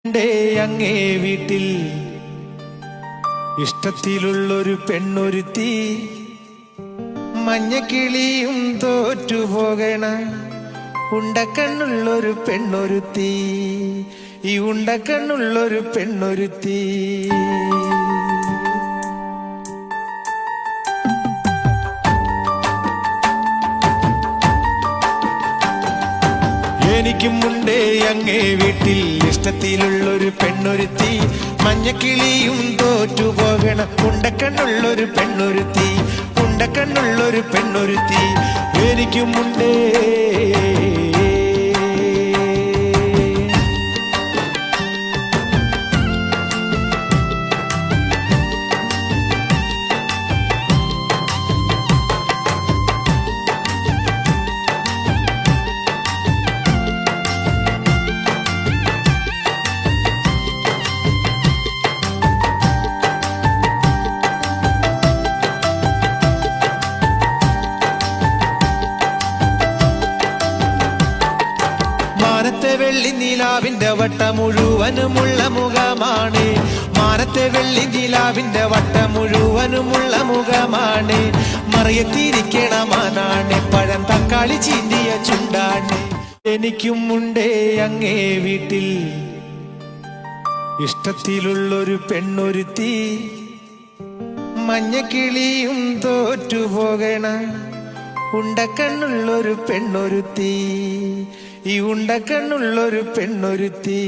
അങ്ങേ വീട്ടിൽ ഇഷ്ടത്തിലുള്ളൊരു പെണ്ണൊരുത്തി, മഞ്ഞക്കിളിയും തോറ്റുപോകണ ഉണ്ടക്കണ്ണുള്ളൊരു പെണ്ണൊരുത്തി, ഈ ഉണ്ടക്കണ്ണുള്ളൊരു പെണ്ണൊരുത്തി. എനിക്കുമുണ്ടേ അങ്ങേ വീട്ടിൽ ഇഷ്ടത്തിലുള്ളൊരു പെണ്ണൊരുത്തി, മഞ്ഞക്കിളിയും തോറ്റുപോകണ ഉണ്ടക്കണ്ണുള്ളൊരു പെണ്ണൊരുത്തി, ഉണ്ടക്കണ്ണുള്ളൊരു പെണ്ണൊരുത്തി. എനിക്കുമുണ്ടേ മാനത്തെ വെള്ളി നിലാവിന്റെ വട്ട മുഴുവനുമുള്ള മുഖമാണ്, മാനത്തെ വെള്ളി നിലാവിന്റെ വട്ട മുഴുവനുമുള്ള മുഖമാണ്. മറിയത്തിരിക്കണ മാനാണ്, പഴം തക്കാളി ചീന്തിയ ചുണ്ടാണ്. എനിക്കുമുണ്ടേ അങ്ങേ വീട്ടിൽ ഇഷ്ടത്തിലുള്ളൊരു പെണ്ണൊരുത്തി, മഞ്ഞക്കിളിയും തോറ്റുപോകണ ഉണ്ടക്കണ്ണുള്ളൊരു പെണ്ണൊരുത്തി, ഈ ഉണ്ടക്കണ്ണുള്ളൊരു പെണ്ണൊരുത്തി.